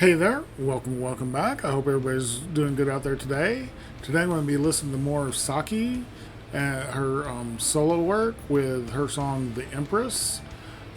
Hey there, welcome back. I hope everybody's doing good out there today. Today I'm going to be listening to more of Saki and her solo work with her song "The Empress."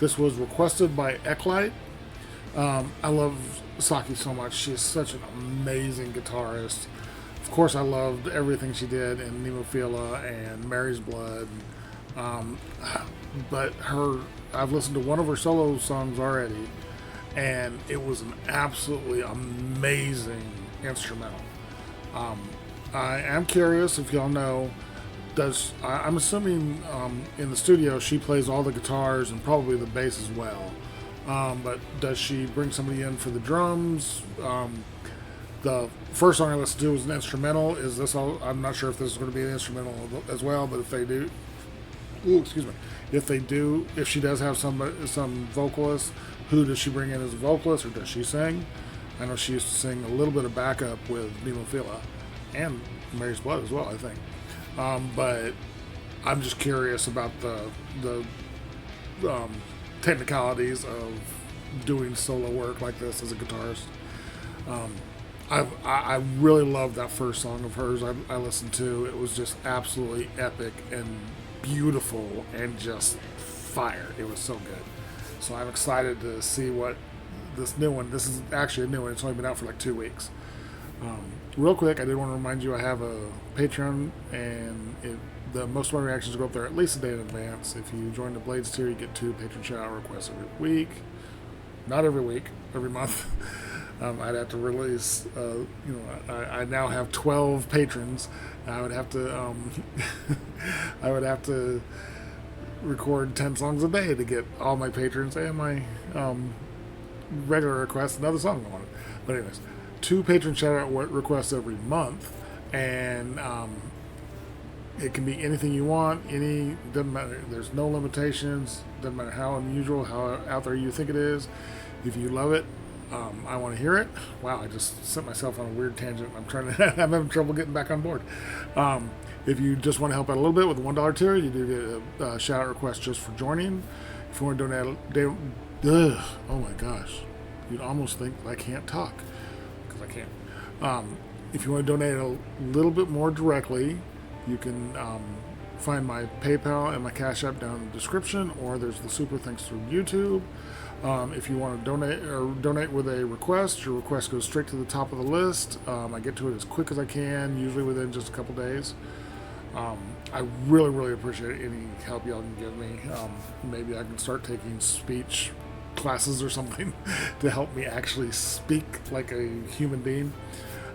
This was requested by Eklight. I love Saki so much. She is such an amazing guitarist. Of course, I loved everything she did in Nemophila and Mary's Blood. Um, but I've listened to one of her solo songs already, and it was an absolutely amazing instrumental. Um, I am curious if y'all know. I'm assuming in the studio she plays all the guitars and probably the bass as well. But does she bring somebody in for the drums? The first song I listened to was an instrumental. Is this all? I'm not sure if this is going to be an instrumental as well. But if they do, ooh, excuse me. If they do, if she does have some vocalist, who does she bring in as a vocalist, or does she sing? I know she used to sing a little bit of backup with Nemophila and Mary's Blood as well, I think. But I'm just curious about the technicalities of doing solo work like this as a guitarist. Um, I really loved that first song of hers I listened to. It was just absolutely epic and beautiful and just fire. It was so good. So I'm excited to see what this new one. This is actually a new one. It's only been out for like 2 weeks. Real quick, I did want to remind you I have a Patreon, and the most of my reactions go up there at least a day in advance. If you join the Blades tier, you get 2 patron shout out requests every week. Not every week, every month. I'd have to release. I now have 12 patrons. I would have to. I would have to record 10 songs a day to get all my patrons and my regular requests another song I wanted. But anyways, 2 patron shout out requests every month, and it can be anything you want. Doesn't matter. There's no limitations. Doesn't matter how unusual, how out there you think it is. If you love it, I want to hear it. Wow, I just set myself on a weird tangent. I'm having trouble getting back on board. If you just want to help out a little bit with the $1 tier, you do get a shout out request just for joining. If you want to oh my gosh, you'd almost think I can't talk because I can't. If you want to donate a little bit more directly, you can find my PayPal and my Cash App down in the description, or there's the super thanks through YouTube. If you want to donate with a request, your request goes straight to the top of the list. I get to it as quick as I can, usually within just a couple days. I really, really appreciate any help y'all can give me. Maybe I can start taking speech classes or something to help me actually speak like a human being.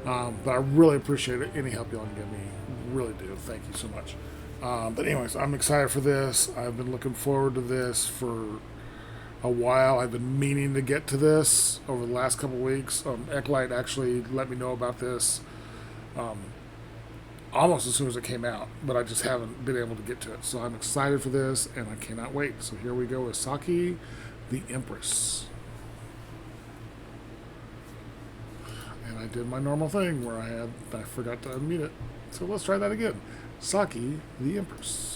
But I really appreciate it. Any help y'all can give me. Really do. Thank you so much. But anyways, I'm excited for this. I've been looking forward to this for a while. I've been meaning to get to this over the last couple weeks. Eklight actually let me know about this almost as soon as it came out, but I just haven't been able to get to it. So I'm excited for this, and I cannot wait. So here we go with Saki-The Empress. And I did my normal thing where I forgot to unmute it. So let's try that again. Saki-The Empress.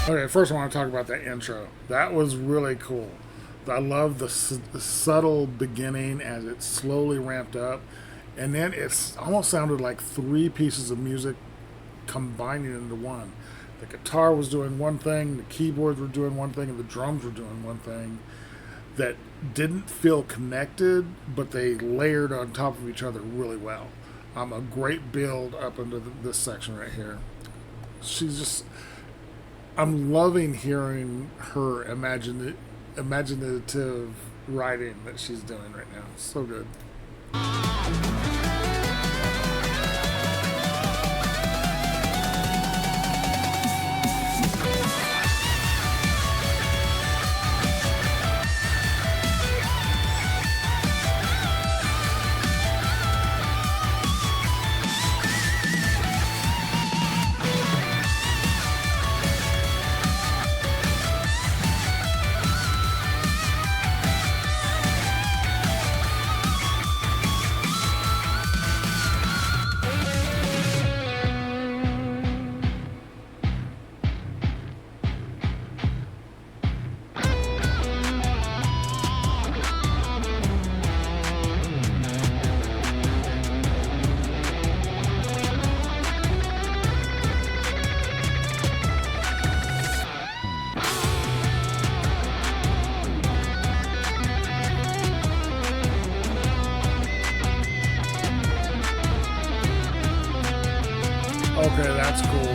Okay, first I want to talk about that intro. That was really cool. I love the subtle beginning as it slowly ramped up, and then it almost sounded like 3 pieces of music combining into one. The guitar was doing one thing, the keyboards were doing one thing, and the drums were doing one thing. that didn't feel connected, but they layered on top of each other really well. A great build up into this section right here. She's just, I'm loving hearing her imaginative writing that she's doing right now. So good. Okay, that's cool.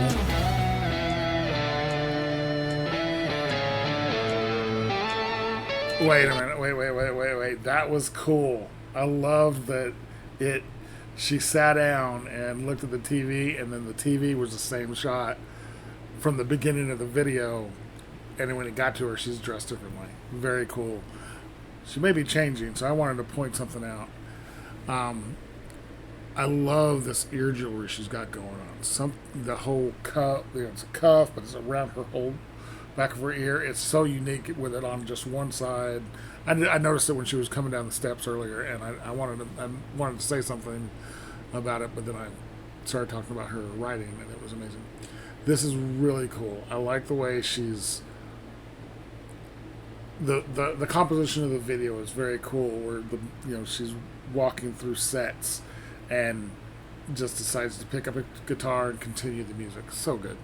Wait a minute. Wait. That was cool. I loved that it. She sat down and looked at the TV, and then the TV was the same shot from the beginning of the video. And then when it got to her, she's dressed differently. Very cool. She may be changing, so I wanted to point something out. I love this ear jewelry she's got going on. The whole cuff, it's a cuff, but it's around her whole back of her ear. It's so unique with it on just one side. I noticed it when she was coming down the steps earlier, and I wanted to say something about it, but then I started talking about her writing, and it was amazing. This is really cool. I like the way she's. The composition of the video is very cool. Where she's walking through sets and just decides to pick up a guitar and continue the music. So good.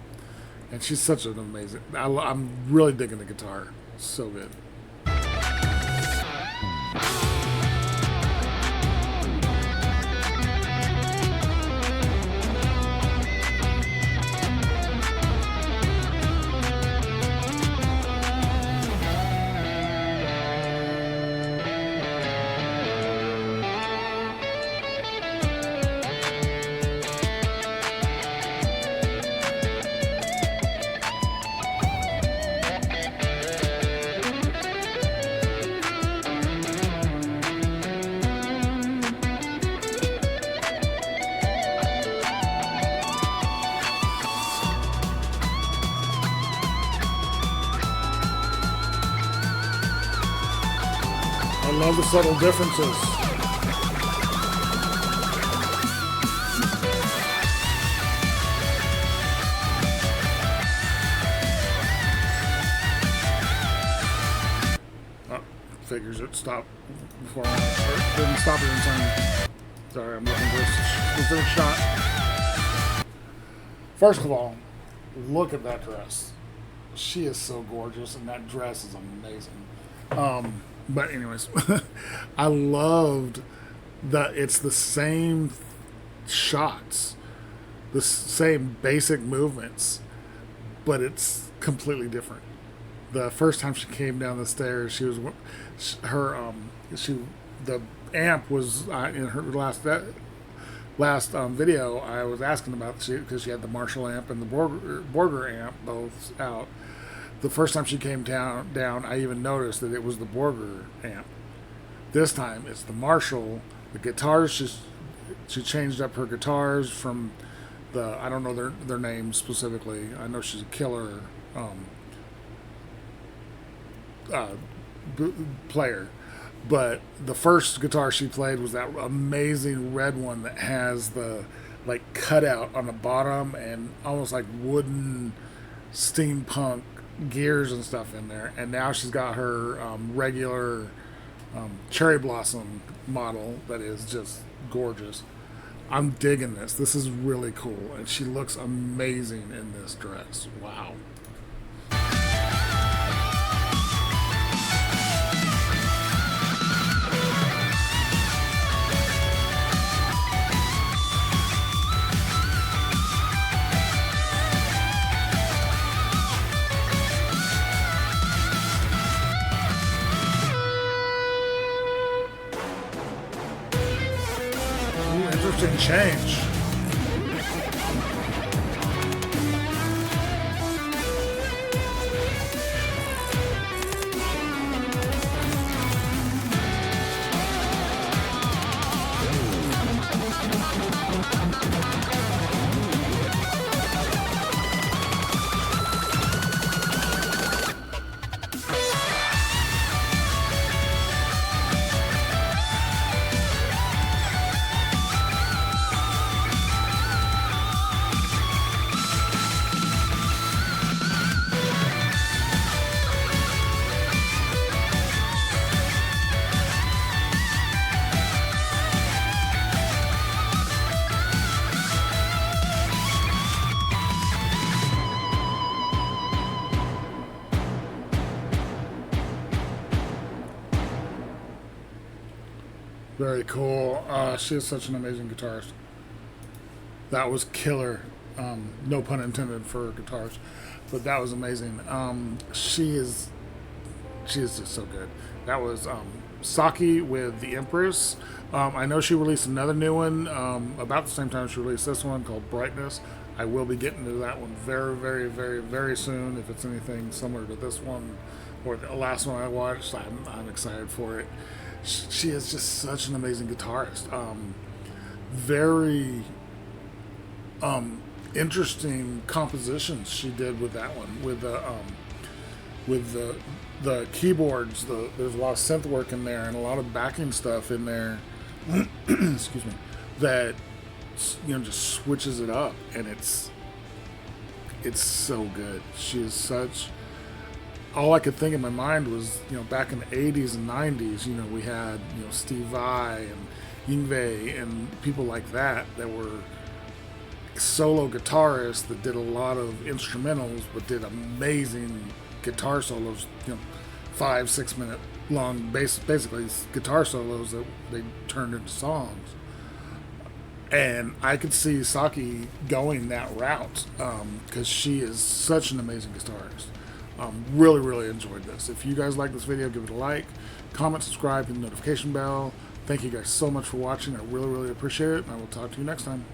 And she's such an amazing. I'm really digging the guitar. So good. I love the subtle differences. Figures it stopped before I didn't stop it in time. Sorry, I'm looking for a specific shot. First of all, look at that dress. She is so gorgeous, and that dress is amazing. But anyways, I loved that it's the same shots, the same basic movements, but it's completely different. The first time she came down the stairs, the amp was in her last video. I was asking about because she had the Marshall amp and the Borger amp both out. The first time she came down, I even noticed that it was the Borger amp. This time, it's the Marshall. The guitars, she changed up her guitars from I don't know their names specifically. I know she's a killer player. But the first guitar she played was that amazing red one that has the cutout on the bottom and almost like wooden steampunk gears and stuff in there. And now she's got her regular cherry blossom model that is just gorgeous. I'm digging this. This is really cool, and she looks amazing in this dress. Wow. interesting change. Very cool. She is such an amazing guitarist. That was killer. No pun intended for guitars, but that was amazing. She is just so good. That was Saki with the Empress. I know she released another new one about the same time she released this one called Brightness. I will be getting to that one very, very, very, very soon. If it's anything similar to this one or the last one I watched, I'm excited for it. She is just such an amazing guitarist. Very interesting compositions she did with that one, with the keyboards. There's a lot of synth work in there and a lot of backing stuff in there. Excuse me. That just switches it up, and it's so good. She is such. All I could think in my mind was, back in the 80s and 90s, we had, Steve Vai and Yngwie and people like that were solo guitarists that did a lot of instrumentals but did amazing guitar solos, 5-6 minute long, basically guitar solos that they turned into songs. And I could see Saki going that route because she is such an amazing guitarist. Really, really enjoyed this. If you guys like this video, give it a like, comment, subscribe, hit the notification bell. Thank you guys so much for watching. I really, really appreciate it, and I will talk to you next time.